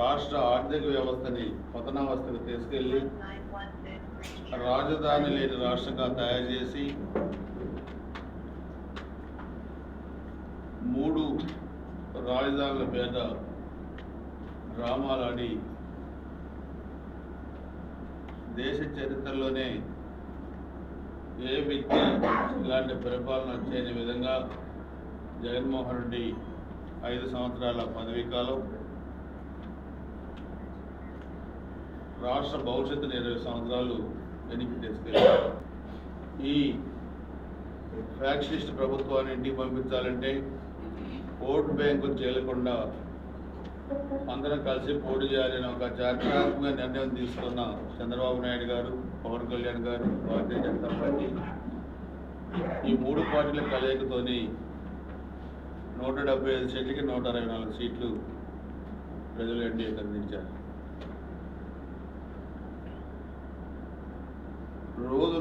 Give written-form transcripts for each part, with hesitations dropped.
రాష్ట్ర ఆర్థిక వ్యవస్థని పతనావస్థకు తీసుకెళ్ళి రాజధాని లేని రాష్ట్రంగా తయారు చేసి 3 రాజధానుల పేద డ్రామాలాడి దేశ చరిత్రలోనే ఏ వ్యక్తి ఇలాంటి పరిపాలన చేయని విధంగా జగన్మోహన్ రెడ్డి 5 సంవత్సరాల పదవీ కాలం, రాష్ట్ర భవిష్యత్తుని 20 సంవత్సరాలు వెనక్కి తీసుకెళ్ళారు. ఈ ఫ్యాక్షనిస్ట్ ప్రభుత్వాన్ని ఇంటికి పంపించాలంటే ఓటు బ్యాంకు చేయకుండా అందరం కలిసి పోటీ చేయాలని ఒక చారిత్రాత్మక నిర్ణయం తీసుకున్న చంద్రబాబు నాయుడు గారు, పవన్ కళ్యాణ్ గారు, భారతీయ జనతా పార్టీ ఈ 3 పార్టీల కలయికతోని 175 సీట్లకి 164 సీట్లు ప్రజలు ఎన్డీఏకి అందించారు.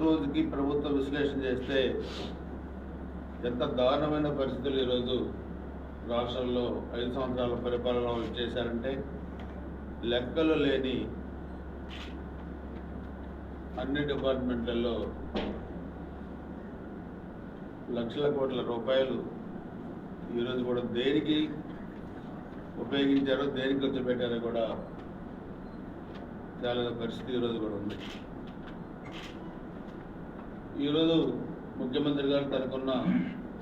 రోజుకి ప్రభుత్వ విశ్లేషణ చేస్తే ఎంత దారుణమైన పరిస్థితులు ఈరోజు రాష్ట్రంలో 5 సంవత్సరాల పరిపాలన చేశారంటే లెక్కలు లేని అన్ని డిపార్ట్మెంట్లలో లక్షల కోట్ల రూపాయలు ఈరోజు కూడా దేనికి ఉపయోగించారో, దేనికి ఖర్చు పెట్టారో కూడా చాలా పరిస్థితి ఈరోజు కూడా ఉంది. ఈరోజు ముఖ్యమంత్రి గారు తనకున్న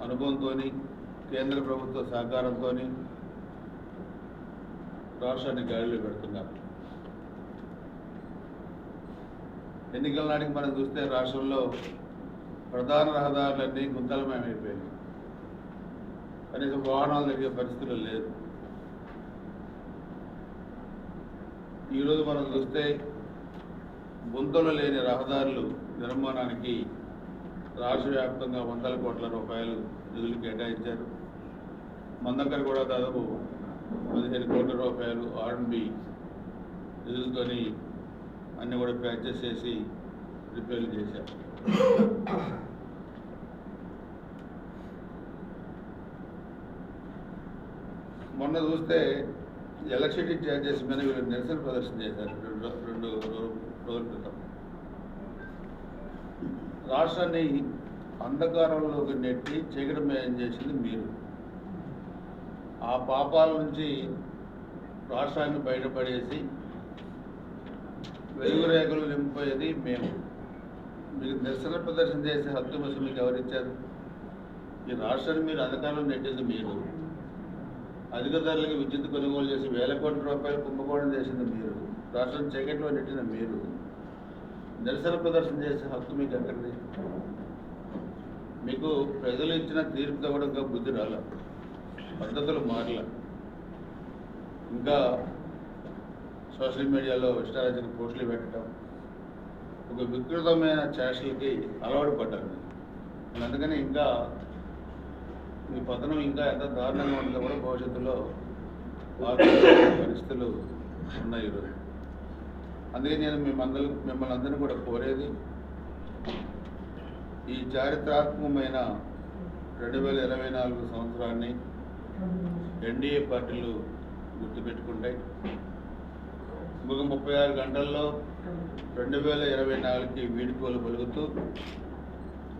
అనుభవంతో, కేంద్ర ప్రభుత్వ సహకారంతో రాష్ట్రాన్ని గాడిలో పెడుతున్నారు. ఎన్నికల నాటికి మనం చూస్తే రాష్ట్రంలో ప్రధాన రహదారులన్నీ గుంతలమయమైపోయాయి. కనీసం వాహనాలు తిరిగే పరిస్థితులు లేదు. ఈరోజు మనం చూస్తే గుంతలు లేని రహదారులు నిర్మాణానికి రాష్ట్ర వ్యాప్తంగా 100 కోట్ల రూపాయలు నిధులు కేటాయించారు. మన దగ్గర కూడా దాదాపు 15 కోట్ల రూపాయలు R&B నిధులతోని అన్నీ కూడా ప్యాచెస్ చేసి రిపేర్లు చేశారు. మొన్న చూస్తే ఎలక్ట్రిసిటీ ఛార్జెస్ మీద వీళ్ళు నిరసన ప్రదర్శన చేశారు 2 రోజుల క్రితం. రాష్ట్రాన్ని అంధకారంలోకి నెట్టి చీకటిమయం చేసింది మీరు. ఆ పాపాల నుంచి రాష్ట్రాన్ని బయటపడేసి వెలుగు రేఖలు నింపోయేది మేము. మీకు నిరసన ప్రదర్శన చేసే హక్కు మసి మీకు ఎవరిచ్చారు? ఈ రాష్ట్రాన్ని మీరు అంధకారంలో నెట్టేది మీరు. అధిక ధరలకి విద్యుత్ కొనుగోలు చేసి వేల కోట్ల రూపాయలు కుంభకోణం చేసింది మీరు. రాష్ట్రం చీకట్లో నెట్టిన మీరు. నిరసన ప్రదర్శన చేసే హక్కు మీకు ఎక్కడిది? మీకు ప్రజలు ఇచ్చిన తీర్పు కూడా ఇంకా బుద్ధి రాల, పద్ధతులు మారల. ఇంకా సోషల్ మీడియాలో ఇష్టారాజ్యం పోస్టులు పెట్టడం, ఒక వికృతమైన చేష్టలకి అలవాటు పడ్డారు. అందుకని ఇంకా మీ పతనం ఇంకా ఎంత దారుణంగా ఉంటుందో కూడా భవిష్యత్తులో పరిస్థితులు ఉన్నాయి ఈరోజు. అందుకే నేను మిమ్మల్ని అందరినీ కూడా కోరేది, ఈ చారిత్రాత్మకమైన 2024 సంవత్సరాన్ని ఎన్డీఏ పార్టీలు గుర్తుపెట్టుకుంటాయి. ఇంకొక 36 గంటల్లో 2024కి వీడ్కోలు పలుకుతూ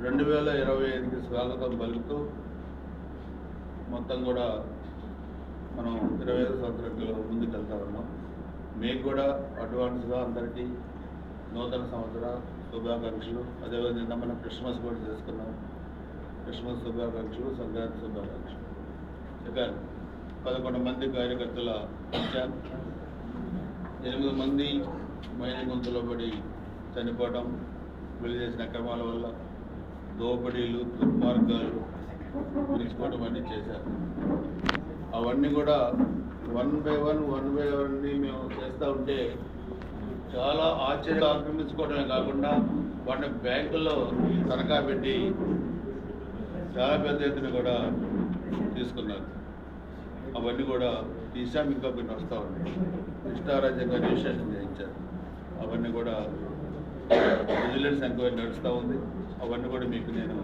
2025కి స్వాగతం పలుకుతూ మొత్తం కూడా మనం 25 సంవత్సరాల్లో ముందుకు వెళ్తా ఉన్నాం. మీకు కూడా అడ్వాన్స్గా అందరికీ నూతన సంవత్సర శుభాకాంక్షలు. అదేవిధంగా మనం క్రిస్మస్ కూడా చేసుకున్నాం. క్రిస్మస్ శుభాకాంక్షలు, సంక్రాంతి శుభాకాంక్షలు. ఇక 11 మంది కార్యకర్తల ఇచ్చాం. 8 మంది మైని గొంతులో పడి చనిపోవడం, వీళ్ళు చేసిన అక్రమాల వల్ల దోపిడీలు, దుర్మార్గాలు పిలుచుకోవడం అన్నీ చేశారు. అవన్నీ కూడా వన్ బై వన్ మేము చేస్తూ ఉంటే చాలా ఆశ్చర్యం ఆక్రమించుకోవడమే కాకుండా వాటిని బ్యాంకుల్లో తనఖా పెట్టి చాలా పెద్ద ఎత్తున కూడా తీసుకున్నారు. అవన్నీ కూడా తీసాం. ఇంకా కొన్ని వస్తూ ఉన్నాయి. ఇష్టారాజ్యంగా రిజిస్ట్రేషన్ చేయించారు. అవన్నీ కూడా విజిలెన్స్ ఎంక్వైరీ నడుస్తూ ఉంది. అవన్నీ కూడా మీకు నేను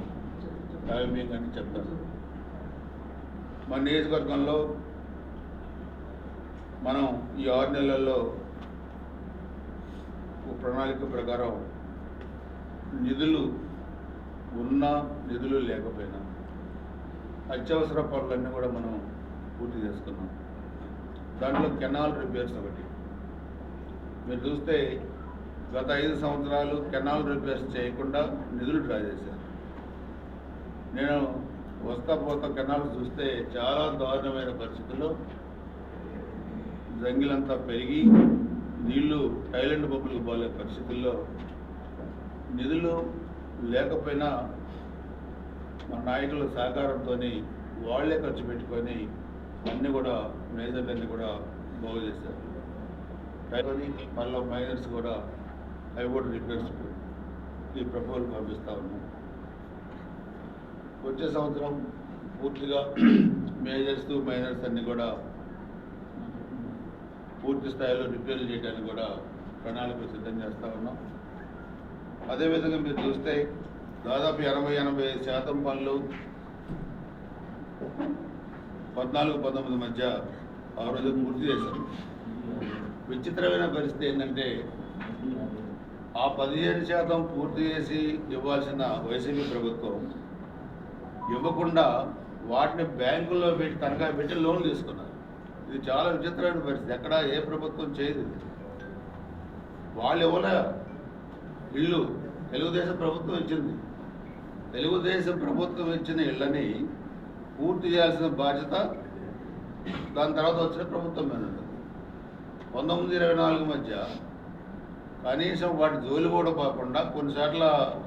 ప్రారంభంగానే చెప్తాను. మన నియోజకవర్గంలో మనం ఈ 6 నెలల్లో ప్రణాళిక ప్రకారం నిధులు ఉన్నా నిధులు లేకపోయినా అత్యవసర పనులన్నీ కూడా మనం పూర్తి చేసుకున్నాం. దాంట్లో కెనాల్ రిపేర్స్ ఒకటి. మీరు చూస్తే గత 5 సంవత్సరాలు కెనాల్ రిపేర్స్ చేయకుండా నిధులు డ్రా చేశారు. నేను వస్తా పోతా కెనాల్ చూస్తే చాలా దారుణమైన పరిస్థితుల్లో జంగిలంతా పెరిగి నీళ్లు టైలెంట్ బొబ్బులకు పోలే పరిస్థితుల్లో నిధులు లేకపోయినా మన నాయకుల సహకారంతో వాళ్లే ఖర్చు పెట్టుకొని అన్నీ కూడా మేజర్లన్నీ కూడా బాగు చేశారు. మళ్ళీ మైనర్స్ కూడా అవి కూడా రిపేర్స్ ఈ ప్రపోజల్ పంపిస్తూ ఉన్నాం. వచ్చే సంవత్సరం పూర్తిగా మేజర్స్ మైనర్స్ అన్నీ కూడా పూర్తి స్థాయిలో రిపేర్లు చేయడానికి కూడా ప్రణాళిక సిద్ధం చేస్తూ ఉన్నాం. అదేవిధంగా మీరు చూస్తే దాదాపు 80-85% పనులు 14-19 మధ్య ఆ రోజు పూర్తి చేశారు. విచిత్రమైన పరిస్థితి ఏంటంటే ఆ 15% పూర్తి చేసి ఇవ్వాల్సిన వైసీపీ ప్రభుత్వం ఇవ్వకుండా వాటిని బ్యాంకుల్లో పెట్టి తనఖా పెట్టి లోన్లు తీసుకున్నారు. ఇది చాలా విచిత్రమైన పరిస్థితి. ఎక్కడ ఏ ప్రభుత్వం చేయదు. వాళ్ళు ఇవ్వలే. ఇల్లు తెలుగుదేశం ప్రభుత్వం ఇచ్చింది. తెలుగుదేశం ప్రభుత్వం ఇచ్చిన ఇళ్ళని పూర్తి చేయాల్సిన బాధ్యత దాని తర్వాత వచ్చిన ప్రభుత్వం మీద ఉంటుంది. 19-24 మధ్య కనీసం వాటి జోలి కూడా పోకుండా కొన్నిసార్ల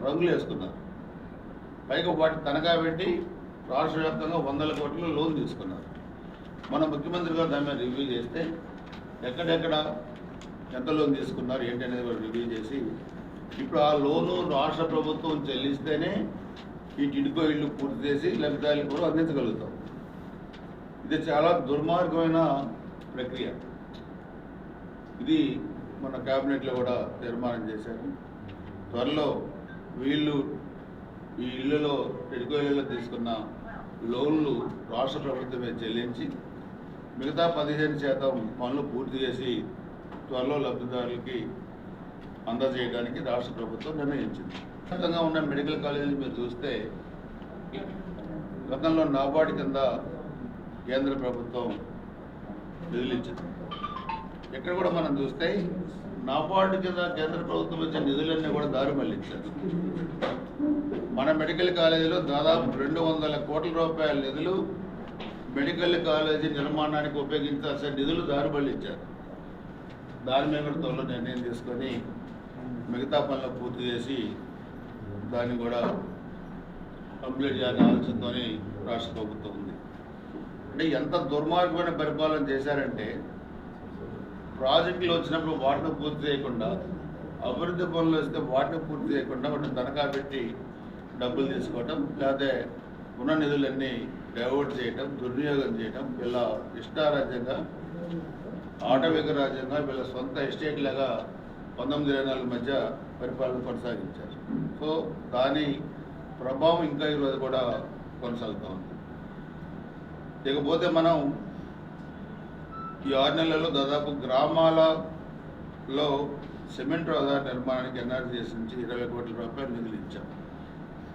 రంగులు వేసుకున్నారు. పైగా వాటి తనఖా పెట్టి రాష్ట్ర వ్యాప్తంగా 100 కోట్ల లోన్ తీసుకున్నారు. మన ముఖ్యమంత్రి గారు దాని మీద రివ్యూ చేస్తే ఎక్కడెక్కడ ఎంత లోన్ తీసుకున్నారు ఏంటి అనేది కూడా రివ్యూ చేసి ఇప్పుడు ఆ లోను రాష్ట్ర ప్రభుత్వం చెల్లిస్తేనే ఈ టిడ్కో ఇళ్ళు పూర్తి చేసి లబ్ధిదారులకు కూడా అందించగలుగుతాం. ఇది చాలా దుర్మార్గమైన ప్రక్రియ. ఇది మన క్యాబినెట్లో కూడా తీర్మానం చేశారు. త్వరలో వీళ్ళు ఈ ఇళ్లలో టిడ్కో ఇళ్లలో తీసుకున్న లోన్లు రాష్ట్ర ప్రభుత్వమే చెల్లించి మిగతా 15% పనులు పూర్తి చేసి త్వరలో లబ్ధిదారులకి అందజేయడానికి రాష్ట్ర ప్రభుత్వం నిర్ణయించింది. ఖచ్చితంగా ఉన్న మెడికల్ కాలేజీలు మీరు చూస్తే గతంలో నాబార్డు కింద కేంద్ర ప్రభుత్వం నిధులు ఇచ్చింది. ఇక్కడ కూడా మనం చూస్తే నాబార్డు కింద కేంద్ర ప్రభుత్వం ఇచ్చే నిధులన్నీ కూడా దారి మళ్లించారు. మన మెడికల్ కాలేజీలో దాదాపు 200 కోట్ల రూపాయల నిధులు మెడికల్ కాలేజీ నిర్మాణానికి ఉపయోగించాల్సిన నిధులు దారి మళ్లించారు. దాని మీద కూడా త్వరలో నిర్ణయం తీసుకొని మిగతా పనులు పూర్తి చేసి దాన్ని కూడా కంప్లీట్ చేయాలని ఆలోచనతో రాష్ట్ర ప్రభుత్వం ఉంది. అంటే ఎంత దుర్మార్గమైన పరిపాలన చేశారంటే ప్రాజెక్టులు వచ్చినప్పుడు వాటిని పూర్తి చేయకుండా, అభివృద్ధి పనులు వస్తే వాటిని పూర్తి చేయకుండా వాటిని తనఖా పెట్టి డబ్బులు తీసుకోవటం, లేకపోతే ఉన్న నిధులన్నీ డైవర్ట్ చేయటం, దుర్వినియోగం చేయటం, వీళ్ళ ఇష్టారాజ్యంగా ఆటవిక రాజ్యంగా వీళ్ళ సొంత ఎస్టేట్ లాగా 19-24 మధ్య పరిపాలన కొనసాగించారు. సో దాని ప్రభావం ఇంకా ఈరోజు కూడా కొనసాగుతూ ఉంది. ఇకపోతే మనం ఈ 6 నెలల్లో దాదాపు గ్రామాలలో సిమెంట్ రహదారి నిర్మాణానికి ఎన్ఆర్జీఎస్ నుంచి 20 కోట్ల రూపాయలు నిధులు ఇచ్చాం.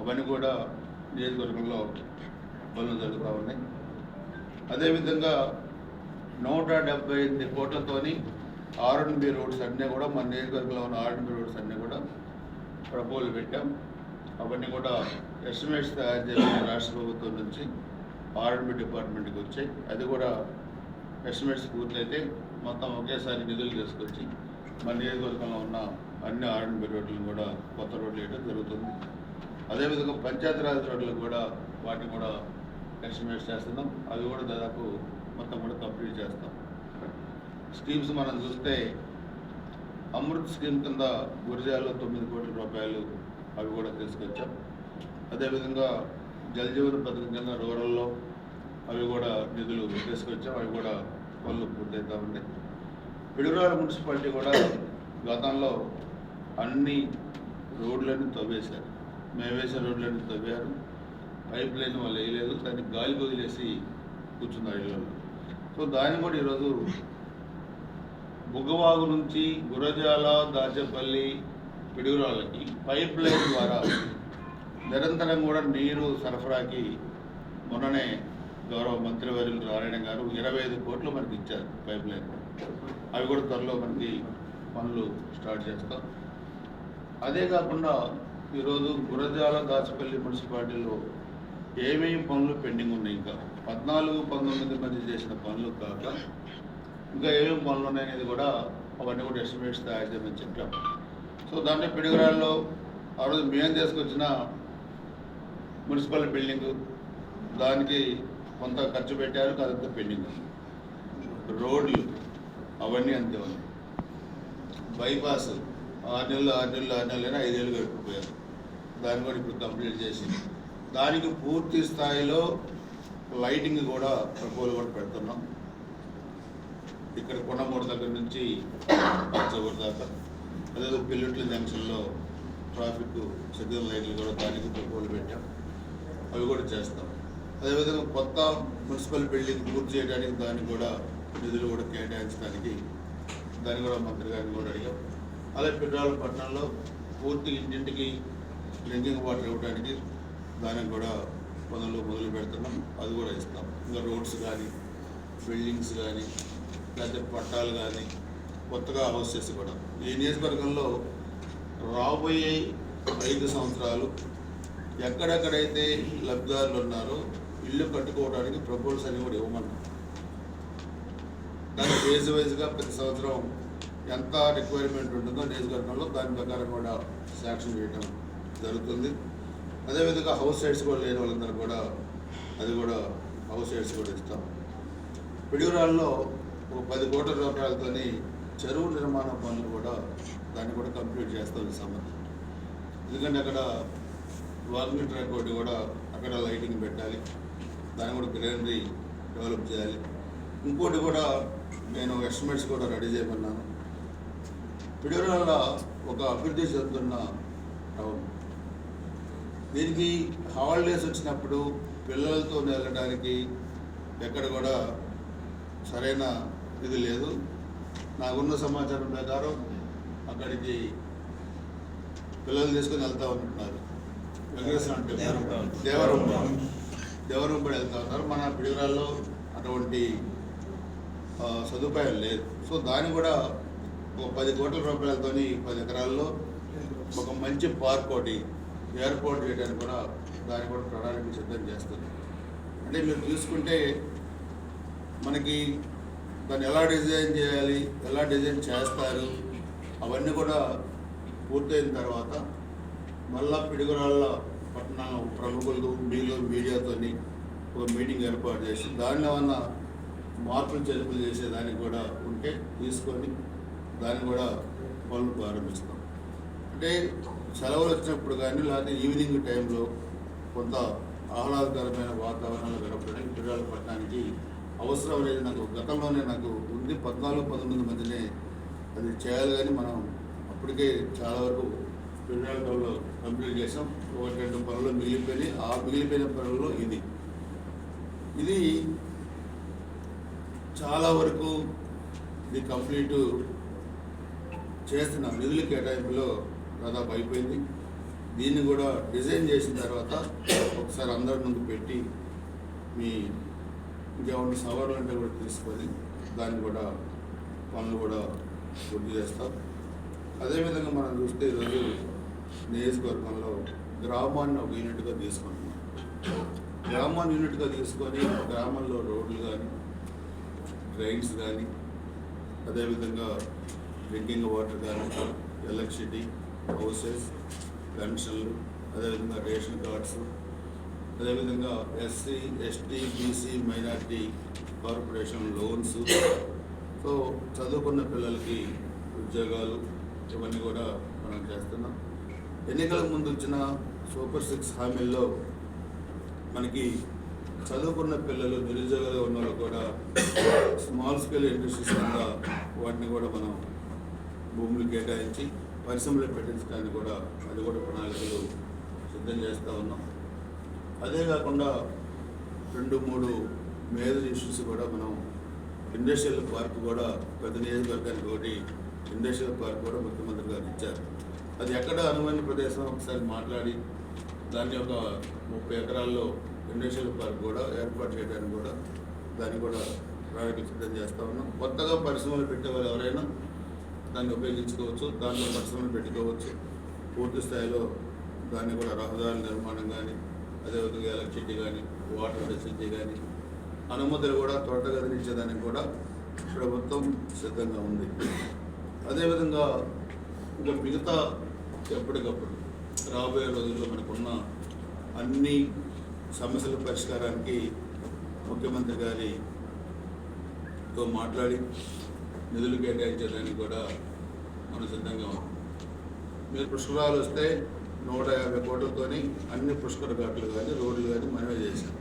అవన్నీ కూడా నియోజకవర్గంలో పనులు జరుగుతూ ఉన్నాయి. అదేవిధంగా 178 కోట్లతోని R&B రోడ్స్ అన్నీ కూడా మన నియోజకవర్గంలో ఉన్న R&B రోడ్స్ అన్నీ కూడా ప్రపోజల్ పెట్టాం. అవన్నీ కూడా ఎస్టిమేట్స్ తయారు చేసి రాష్ట్ర ప్రభుత్వం నుంచి R&B డిపార్ట్మెంట్కి వచ్చాయి. అది కూడా ఎస్టిమేట్స్ పూర్తయితే మొత్తం ఒకేసారి నిధులు తీసుకొచ్చి మన నియోజకవర్గంలో ఉన్న అన్ని R&B రోడ్లను కూడా కొత్త రోడ్లు వేయడం జరుగుతుంది. అదేవిధంగా పంచాయతీరాజ్ రోడ్లకు కూడా వాటిని కూడా ఎస్టిమేట్స్ చేస్తున్నాం. అవి కూడా దాదాపు మొత్తం కూడా కంప్లీట్ చేస్తాం. స్కీమ్స్ మనం చూస్తే అమృత్ స్కీమ్ కింద గురిజాల్లో 9 కోట్ల రూపాయలు అవి కూడా తీసుకొచ్చాం. అదేవిధంగా జలజీవన పథకం కింద రూరల్లో అవి కూడా నిధులు తీసుకొచ్చాం. అవి కూడా పనులు పూర్తవుతూ ఉన్నాయి. పిడుగురాల మున్సిపాలిటీ కూడా గతంలో అన్ని రోడ్లన్నీ తవ్వేశారు. మేము వేసే రోడ్లన్నీ తవ్వారు. పైప్ లైన్ వాళ్ళు వేయలేదు. దాన్ని గాలి వదిలేసి కూర్చున్నారు ఇళ్ళలో. సో దాన్ని కూడా ఈరోజు బుగ్గవాగు నుంచి గురజాల, దాచేపల్లి, పిడుగురాళ్ళకి పైప్ లైన్ ద్వారా నిరంతరం కూడా నీరు సరఫరాకి మొన్ననే గౌరవ మంత్రివర్యులు నారాయణ గారు 25 కోట్లు మనకి ఇచ్చారు పైప్ లైన్. అవి కూడా త్వరలో మనకి పనులు స్టార్ట్ చేస్తాం. అదే కాకుండా ఈరోజు గురజాల, దాచేపల్లి మున్సిపాలిటీలో ఏమేమి పనులు పెండింగ్ ఉన్నాయి, ఇంకా 14-19 మంది చేసిన పనులు కాక ఇంకా ఏమేమి పనులు ఉన్నాయనేది కూడా అవన్నీ కూడా ఎస్టిమేట్స్ తయారు చేయమని చెప్పాం. సో దాంట్లో పిడుగురాల్లో ఆ రోజు మేము తీసుకొచ్చిన మున్సిపల్ బిల్డింగు దానికి కొంత ఖర్చు పెట్టారు, అదంతా పెండింగ్. రోడ్లు అవన్నీ అంతే ఉన్నాయి. బైపాస్ 6 నెలలైనా 5 ఏళ్ళు గడిపిపోయారు. దాన్ని కూడా ఇప్పుడు కంప్లీట్ చేసి దానికి పూర్తి స్థాయిలో లైటింగ్ కూడా ప్రపోజల్ కూడా పెడుతున్నాం. ఇక్కడ కొండమూడు దగ్గర నుంచి పచ్చగూడ దాకా, అదే పిల్లట్ల జంక్షన్లో ట్రాఫిక్ సిగ్నల్ లైట్లు కూడా దానికి ప్రపోజల్ పెట్టాం. అవి కూడా చేస్తాం. అదేవిధంగా కొత్త మున్సిపల్ బిల్డింగ్ పూర్తి చేయడానికి దానికి కూడా నిధులు కూడా కేటాయించడానికి దాన్ని కూడా మంత్రి గారిని కూడా అడిగాం. అలాగే పిడుగురాళ్ళ పట్టణంలో పూర్తి ఇంటింటికి డ్రింకింగ్ వాటర్ ఇవ్వడానికి దానికి కూడా పనులు మొదలు పెడుతున్నాం. అది కూడా ఇస్తాం. ఇంకా రోడ్స్ కానీ, బిల్డింగ్స్ కానీ, లేకపోతే పట్టాలు కానీ, కొత్తగా హౌసెస్ కూడా ఈ నియోజకవర్గంలో రాబోయే 5 సంవత్సరాలు ఎక్కడెక్కడైతే లబ్ధిదారులు ఉన్నారో ఇల్లు కట్టుకోవడానికి ప్రపోజల్స్ అన్ని కూడా ఇవ్వమన్నాం. దాని ఫేజ్ వైజ్గా ప్రతి సంవత్సరం ఎంత రిక్వైర్మెంట్ ఉంటుందో నియోజకవర్గంలో దాని ప్రకారం కూడా శాంక్షన్ చేయడం జరుగుతుంది. అదేవిధంగా హౌస్ సైట్స్ కూడా లేని వాళ్ళందరూ కూడా అది కూడా హౌస్ సైట్స్ కూడా ఇస్తాం. పిడుగురాళ్ళలో ఒక 10 కోట్ల రూపాయలతో చెరువు నిర్మాణ పనులు కూడా దాన్ని కూడా కంప్లీట్ చేస్తాం ఈ సంవత్సరం. ఎందుకంటే అక్కడ వాకింగ్ ట్రాక్ ఒకటి కూడా అక్కడ లైటింగ్ పెట్టాలి, దాన్ని కూడా గ్రీనరీ డెవలప్ చేయాలి. ఇంకోటి కూడా నేను ఎస్టిమేట్స్ కూడా రెడీ చేయమన్నాను. పిడుగురాళ్ళ ఒక అభివృద్ధి చెందుతున్న టౌన్. దీనికి హాలిడేస్ వచ్చినప్పుడు పిల్లలతో వెళ్ళడానికి ఎక్కడ కూడా సరైన ఇది లేదు. నాకున్న సమాచారం ప్రకారం అక్కడికి పిల్లలు తీసుకొని వెళ్తూ ఉంటున్నారు. వెంకటేశ్వర అంటే దేవరం కూడా వెళ్తూ ఉంటారు. మన పిడుగురాల్లో అటువంటి సదుపాయం లేదు. సో దాన్ని కూడా ఒక 10 కోట్ల రూపాయలతో 10 ఎకరాల్లో ఒక మంచి పార్క్ ఒకటి ఏర్పాటు చేయడానికి కూడా దాన్ని కూడా ప్రణాళిక సిద్ధం చేస్తుంది. అంటే మీరు చూసుకుంటే మనకి దాన్ని ఎలా డిజైన్ చేయాలి, ఎలా డిజైన్ చేస్తారు, అవన్నీ కూడా పూర్తయిన తర్వాత మళ్ళా పిడుగురాళ్ళ పట్టణాల ప్రముఖులు మీడియాతో ఒక మీటింగ్ ఏర్పాటు చేసి దానిలో ఏమన్నా మార్పులు చేర్పులు చేసేదానికి కూడా ఉంటే తీసుకొని దాన్ని కూడా పనులు ప్రారంభిస్తాం. అంటే సెలవులు వచ్చినప్పుడు కానీ లేకపోతే ఈవినింగ్ టైంలో కొంత ఆహ్లాదకరమైన వాతావరణంలో గడపడానికి పిడుగురాళ్ళ పట్టణానికి అవసరం లేదు. నాకు గతంలోనే నాకు ఉంది 14-19 మందినే అది చేయాలి, కానీ మనం అప్పటికే చాలా వరకు పిడుగురాళ్ళ టౌన్లో కంప్లీట్ చేసాం. 1-2 పనులు మిగిలిపోయినాయి. ఆ మిగిలిపోయిన పనుల్లో ఇది చాలా వరకు ఇది కంప్లీట్ చేస్తున్నాం. నిధుల కేటాయింపులో దాదాపు అయిపోయింది. దీన్ని కూడా డిజైన్ చేసిన తర్వాత ఒకసారి అందరి ముందు పెట్టి మీ ఇంకేమన్నా సవాళ్ళు అంటే కూడా తీసుకొని దాన్ని కూడా పనులు కూడా పూర్తి చేస్తాం. అదేవిధంగా మనం చూస్తే ఈరోజు నియోజకవర్గంలో గ్రామాన్ని ఒక యూనిట్గా తీసుకుంటున్నాం. గ్రామాన్ని యూనిట్గా తీసుకొని గ్రామంలో రోడ్లు కానీ, డ్రైన్స్ కానీ, అదేవిధంగా డ్రింకింగ్ వాటర్ కానీ, ఎలక్ట్రిసిటీ, హౌసెస్, పెన్షన్లు, అదేవిధంగా రేషన్ కార్డ్స్, అదేవిధంగా SC, ST, BC, minority corporation loans, so చదువుకున్న పిల్లలకి ఉద్యోగాలు, ఇవన్నీ కూడా మనం చేస్తున్నాం. ఎన్నికలకు ముందు వచ్చిన సూపర్ 6 హామీల్లో మనకి చదువుకున్న పిల్లలు, నిరుద్యోగాలు ఉన్న వాళ్ళు కూడా స్మాల్ స్కేల్ ఇండస్ట్రీస్ కింద వాటిని కూడా మనం భూములు కేటాయించి పరిశ్రమలు పెట్టించడానికి కూడా అది కూడా ప్రణాళికలు సిద్ధం చేస్తూ ఉన్నాం. అదే కాకుండా 2-3 మేజర్ ఇష్యూస్ కూడా మనం ఇండస్ట్రియల్ పార్క్ కూడా ప్రతి నియోజకవర్గానికి ఒకటి ఇండస్ట్రియల్ పార్క్ కూడా ముఖ్యమంత్రి గారు ఇచ్చారు. అది ఎక్కడ అనువైన ప్రదేశం ఒకసారి మాట్లాడి దాన్ని ఒక 30 ఎకరాల్లో ఇండస్ట్రియల్ పార్క్ కూడా ఏర్పాటు చేయడానికి కూడా దాన్ని కూడా ప్రణాళికలు సిద్ధం చేస్తూ ఉన్నాం. కొత్తగా పరిశ్రమలు పెట్టేవారు ఎవరైనా దాన్ని ఉపయోగించుకోవచ్చు, దాంట్లో పరిశ్రమలు పెట్టుకోవచ్చు. పూర్తి స్థాయిలో దాన్ని కూడా రహదారుల నిర్మాణం కానీ, అదేవిధంగా ఎలక్ట్రిసిటీ కానీ, వాటర్ ఫెసిలిటీ కానీ, అనుమతులు కూడా త్వరతగతిన ఇచ్చేదానికి కూడా ప్రభుత్వం సిద్ధంగా ఉంది. అదేవిధంగా ఇంకా మిగతా ఎప్పటికప్పుడు రాబోయే రోజుల్లో మనకున్న అన్ని సమస్యల పరిష్కారానికి ముఖ్యమంత్రి గారితో మాట్లాడి నిధులు కేటాయించడానికి కూడా మనం సిద్ధంగా ఉన్నాం. మీరు పుష్కరాలు వస్తే 150 కోట్లతోని అన్ని పుష్కర ఘాట్లు కానీ, రోడ్లు కానీ మనమే చేశాం.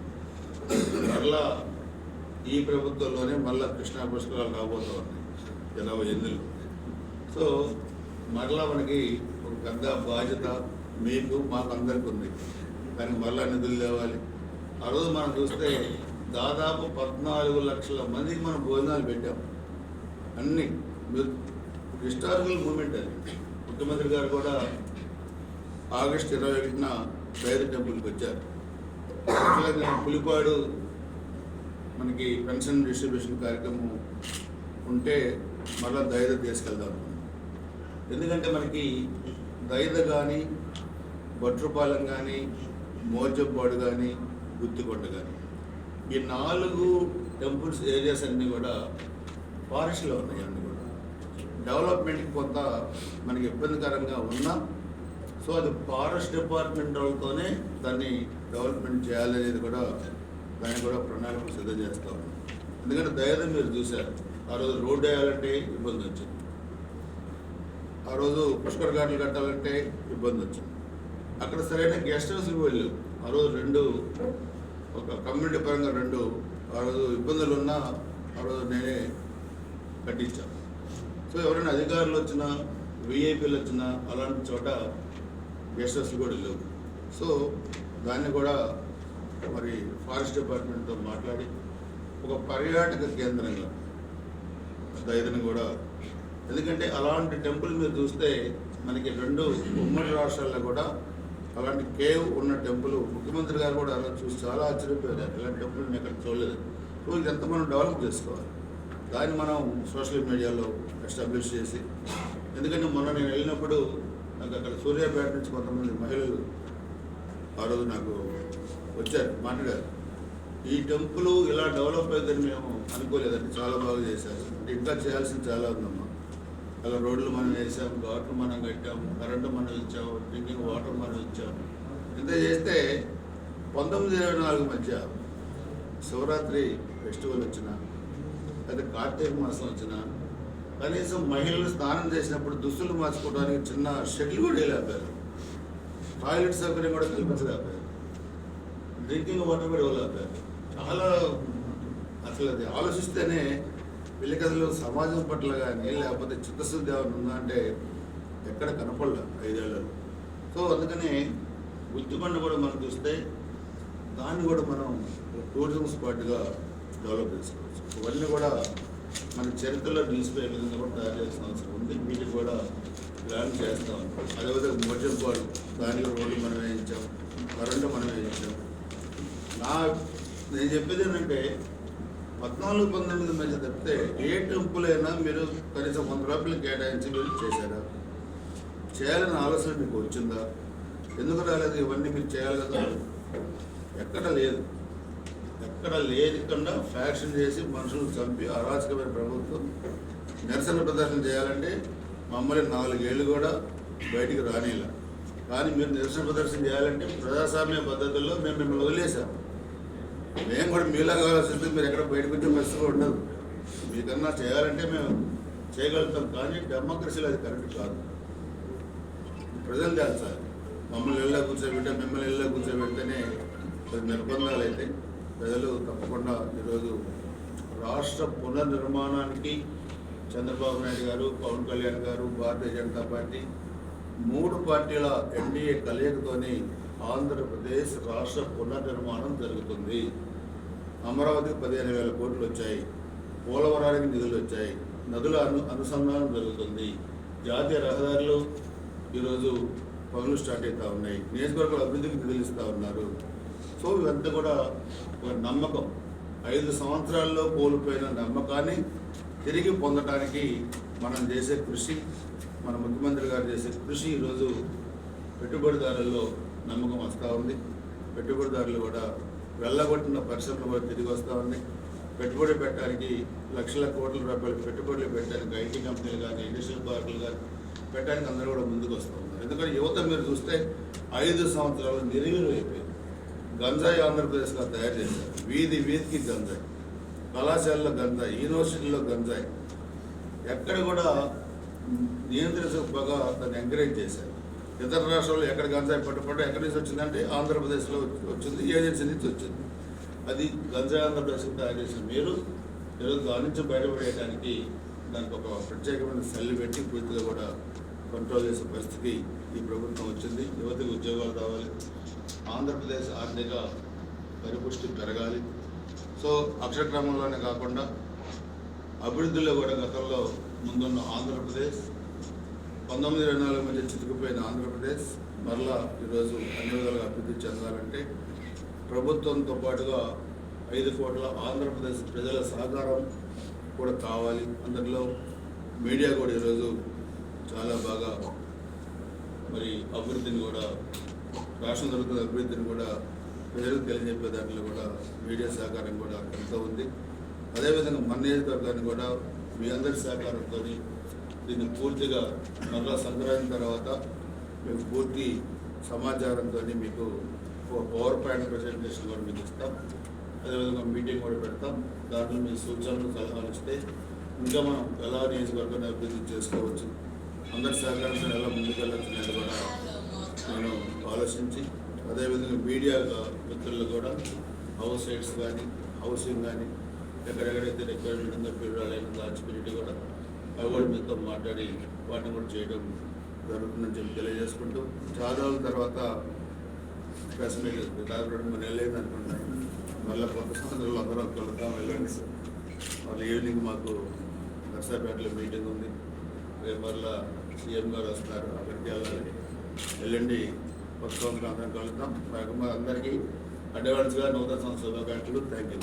మరలా ఈ ప్రభుత్వంలోనే మళ్ళా కృష్ణా పుష్కరాలు రాబోతూ ఉన్నాయి 28. సో మరలా మనకి ఒక పెద్ద బాధ్యత మీకు మాకు అందరికీ ఉంది. దానికి మరలా నిధులు తేవాలి. ఆ రోజు మనం చూస్తే దాదాపు 14 లక్షల మందికి మనం భోజనాలు పెట్టాం. అన్నీ హిస్టారికల్ మూమెంట్ అది. ముఖ్యమంత్రి గారు కూడా ఆగస్టు 21న డైరీ టెంపుల్కి వచ్చారు. అట్లాగే పులిపాడు మనకి పెన్షన్ డిస్ట్రిబ్యూషన్ కార్యక్రమం ఉంటే మళ్ళీ దైద తీసుకెళ్దాం అనుకున్నాం. ఎందుకంటే మనకి దైద కానీ, బట్రుపాలెం కానీ, మోర్జంపాడు కానీ, గుత్తికొండ కానీ, ఈ 4 టెంపుల్స్ ఏరియాస్ అన్నీ కూడా ఫారెస్ట్లో ఉన్నాయి. అన్నీ కూడా డెవలప్మెంట్కి కొంత మనకి ఇబ్బందికరంగా ఉన్నా, సో అది ఫారెస్ట్ డిపార్ట్మెంట్ వాళ్ళతోనే దాన్ని డెవలప్మెంట్ చేయాలనేది కూడా దాన్ని కూడా ప్రణాళిక సిద్ధం చేస్తూ ఉన్నాం. ఎందుకంటే దైర్యం మీరు చూశారు, ఆ రోజు రోడ్డు వేయాలంటే ఇబ్బంది వచ్చింది, ఆ రోజు పుష్కర ఘాట్లు కట్టాలంటే ఇబ్బంది వచ్చింది. అక్కడ సరైన గెస్ట్ హౌస్కి వెళ్ళి ఆ రోజు 2 ఒక కమ్యూనిటీ పరంగా 2 ఆ రోజు ఇబ్బందులు ఉన్నా ఆ రోజు నేనే కట్టించాను. సో ఎవరైనా అధికారులు వచ్చినా, విఐపీలు వచ్చినా అలాంటి చోట గెస్ట్ హౌస్లు కూడా లేవు. సో దాన్ని కూడా మరి ఫారెస్ట్ డిపార్ట్మెంట్తో మాట్లాడి ఒక పర్యాటక కేంద్రంగా దైదని కూడా, ఎందుకంటే అలాంటి టెంపుల్ మీరు చూస్తే మనకి 2 ఉమ్మడి రాష్ట్రాల్లో కూడా అలాంటి కేవ్ ఉన్న టెంపుల్ ముఖ్యమంత్రి గారు కూడా అలా చూసి చాలా ఆశ్చర్యపోయారు. ఇలాంటి టెంపుల్ నేను ఎక్కడ చూడలేదు. సో ఇదంతా మనం డెవలప్ చేసుకోవాలి. దాన్ని మనం సోషల్ మీడియాలో ఎస్టాబ్లిష్ చేసి, ఎందుకంటే మొన్న నేను వెళ్ళినప్పుడు నాకు అక్కడ సూర్యాపేట నుంచి కొంతమంది మహిళలు ఆ రోజు నాకు వచ్చారు, మాట్లాడారు. ఈ టెంపుల్ ఇలా డెవలప్ అవుతుందని మేము అనుకోలేదండి, చాలా బాగా చేశారు. ఇంకా చేయాల్సింది చాలా ఉందమ్మా. అలా రోడ్లు మనం వేసాం, ఘాట్లు మనం కట్టాము, కరెంటు మనం ఇచ్చాము, డ్రింకింగ్ వాటర్ మనం ఇచ్చాము. ఇంత చేస్తే 19-24 మధ్య శివరాత్రి ఫెస్టివల్ వచ్చినా, అయితే కార్తీక మాసం వచ్చినా, కనీసం మహిళలు స్నానం చేసినప్పుడు దుస్తులు మార్చుకోవడానికి చిన్న షెడ్లు కూడా వేయలేపారు, టాయిలెట్ సౌకర్యం కూడా కల్పించలేపారు, డ్రింకింగ్ వాటర్ కూడా ఇవ్వలేపారు. చాలా అసలు అది ఆలోచిస్తేనే వీళ్ళకి అసలు సమాజం పట్ల కానీ లేకపోతే చిత్తశుద్ధి ఏమైనా ఉందా అంటే ఎక్కడ కనపడలే 5 ఏళ్ళలో. సో అందుకని గుత్తికొండ కూడా మనం చూస్తే దాన్ని కూడా మనం టూరిజం స్పాట్గా డెవలప్ చేసుకోవచ్చు. ఇవన్నీ కూడా మన చరిత్రలో నిలిచిపోయే విధంగా కూడా తయారు చేసిన అవసరం ఉంది. వీటికి కూడా ప్లాన్ చేస్తాం. అదేవిధంగా మోర్జంపాడు దానికి రోడ్లు మనం వేయించాం, కరెంటు మనం వేయించాం. నేను చెప్పేది ఏంటంటే 14-19 మధ్య తప్పితే ఏ టెంపుల్ అయినా మీరు కనీసం 100 రూపాయలు కేటాయించి మీరు చేశారా? చేయాలని ఆలోచన మీకు వచ్చిందా? ఎందుకు రాలేదు? ఇవన్నీ మీరు చేయాలి కదా. ఎక్కడ లేదు, ఎక్కడ లేకుండా ఫ్యాక్షన్ చేసి మనుషులు చంపి అరాచకమైన ప్రభుత్వం నిరసన ప్రదర్శన చేయాలంటే మమ్మల్ని 4 ఏళ్ళు కూడా బయటికి రానిలా. కానీ మీరు నిరసన ప్రదర్శన చేయాలంటే ప్రజాస్వామ్య పద్ధతుల్లో మేము మిమ్మల్ని వదిలేసాం. మేము కూడా మీలాగా ఆలోచిస్తే మీరు ఎక్కడ బయటకు వచ్చే పరిస్థితి ఉండదు. మీకన్నా చేయాలంటే మేము చేయగలుగుతాం, కానీ డెమోక్రసీలో అది కరెక్ట్ కాదు. ప్రజలు తెలుసాలి. మమ్మల్ని ఇళ్ళ కూర్చోబెట్టే, మిమ్మల్ని ఇళ్ళ కూర్చోబెడితేనే నిర్బంధాలు అయితే ప్రజలు తప్పకుండా ఈరోజు రాష్ట్ర పునర్నిర్మాణానికి చంద్రబాబు నాయుడు గారు, పవన్ కళ్యాణ్ గారు, భారతీయ జనతా పార్టీ 3 పార్టీల ఎన్డీఏ కలయికతోని ఆంధ్రప్రదేశ్ రాష్ట్ర పునర్నిర్మాణం జరుగుతుంది. అమరావతికి 15,000 కోట్లు వచ్చాయి. పోలవరానికి నిధులు వచ్చాయి, నదుల అనుసంధానం జరుగుతుంది, జాతీయ రహదారులు ఈరోజు పనులు స్టార్ట్ అవుతూ ఉన్నాయి, నియోజకవర్గాల అభివృద్ధికి నిధులు ఇస్తూ ఉన్నారు. సో ఇవంతా కూడా ఒక నమ్మకం, 5 సంవత్సరాల్లో కోల్పోయిన నమ్మకాన్ని తిరిగి పొందడానికి మనం చేసే కృషి, మన ముఖ్యమంత్రి గారు చేసే కృషి ఈరోజు పెట్టుబడిదారుల్లో నమ్మకం వస్తూ ఉంది. పెట్టుబడిదారులు కూడా వెళ్ళగొట్టిన పరిశ్రమలు కూడా తిరిగి వస్తూ ఉన్నాయి. పెట్టుబడి పెట్టడానికి లక్షల కోట్ల రూపాయలు పెట్టుబడులు పెట్టడానికి ఐటీ కంపెనీలు కానీ ఇండస్ట్రియల్ పార్కులు కానీ పెట్టడానికి అందరూ కూడా ముందుకు వస్తూ ఉన్నారు. ఎందుకంటే యువత మీరు చూస్తే 5 సంవత్సరాలు నిర్వీర్యం అయిపోయింది. గంజాయి ఆంధ్రప్రదేశ్లో తయారు చేశారు, వీధి వీధికి గంజాయి, కళాశాలలో గంజాయి, యూనివర్సిటీలో గంజాయి, ఎక్కడ కూడా నియంత్రించకపోగా దాన్ని ఎంకరేజ్ చేశారు. ఇతర రాష్ట్రాల్లో ఎక్కడ గంజాయి పట్టుబడి ఎక్కడి నుంచి వచ్చిందంటే ఆంధ్రప్రదేశ్లో వచ్చింది, ఏజెన్సీ నుంచి వచ్చింది. అది గంజాయి ఆంధ్రప్రదేశ్లో తయారు చేసిన మీరు ఈరోజు దాని నుంచి బయటపడేయడానికి దానికి ఒక ప్రత్యేకమైన సెల్ పెట్టి పూర్తిగా కూడా కంట్రోల్ చేసే పరిస్థితికి ఈ ప్రభుత్వం వచ్చింది. యువతకు ఉద్యోగాలు రావాలి, ఆంధ్రప్రదేశ్ ఆర్థిక పరిపుష్టి పెరగాలి. సో అక్షరక్రమంలోనే కాకుండా అభివృద్ధిలో కూడా గతంలో ముందున్న ఆంధ్రప్రదేశ్ 1924 మధ్య చితికిపోయిన ఆంధ్రప్రదేశ్ మరలా ఈరోజు అన్ని విధాలుగా అభివృద్ధి చెందాలంటే ప్రభుత్వంతో పాటుగా 5 కోట్ల ఆంధ్రప్రదేశ్ ప్రజల సహకారం కూడా కావాలి. అందులో మీడియా కూడా ఈరోజు చాలా బాగా మరి అభివృద్ధిని కూడా, రాష్ట్రం జరుగుతున్న అభివృద్ధిని కూడా ప్రజలకు తెలియజెప్పే దాంట్లో కూడా మీడియా సహకారం కూడా ఎంతో ఉంది. అదేవిధంగా మన నియోజకవర్గాన్ని కూడా మీ అందరి సహకారంతో దీన్ని పూర్తిగా మరలా సంక్రాంతి తర్వాత మేము పూర్తి సమాచారంతో మీకు పవర్ పాయింట్ ప్రెజెంటేషన్ కూడా మీకు ఇస్తాం. అదేవిధంగా మీటింగ్ కూడా పెడతాం. దాంట్లో మీ సూచనలు సలహాలు ఇస్తే ఇంకా మనం ఎలా నియోజకవర్గాన్ని అభివృద్ధి చేసుకోవచ్చు, అందరి సహకారంతో ఎలా ముందుకెళ్ళొచ్చినట్టు కూడా నేను ఆలోచించి, అదేవిధంగా మీడియా మిత్రులు కూడా హౌస్ సైట్స్ కానీ హౌసింగ్ కానీ ఎక్కడెక్కడైతే రిక్వైర్మెంట్ ఉందో పీరియడ్ దాచిపెట్టి కూడా అవి కూడా మీతో మాట్లాడి వాటిని కూడా చేయడం జరుగుతుందని చెప్పి తెలియజేసుకుంటూ, చాలా రోజుల తర్వాత ప్రెస్ మీట్ దాదాపు 2-3 నెలలు అయింది అనుకుంటాను. మళ్ళీ కొత్త సంవత్సరాలు అందరూ కలుద్దాం, వెళ్ళండి. మళ్ళీ ఈవినింగ్ మాకు నర్సాపేటలో మీటింగ్ ఉంది, రేపు మళ్ళీ సీఎం గారు వస్తున్నారు, అక్కడికి వెళ్ళాలి. వెళ్ళండి, కొత్త సంవత్సరం అందరం కలుద్దాం. అందరికీ అడ్వాన్స్గా నూతన సంవత్సర శుభాకాంక్షలు. Thank you.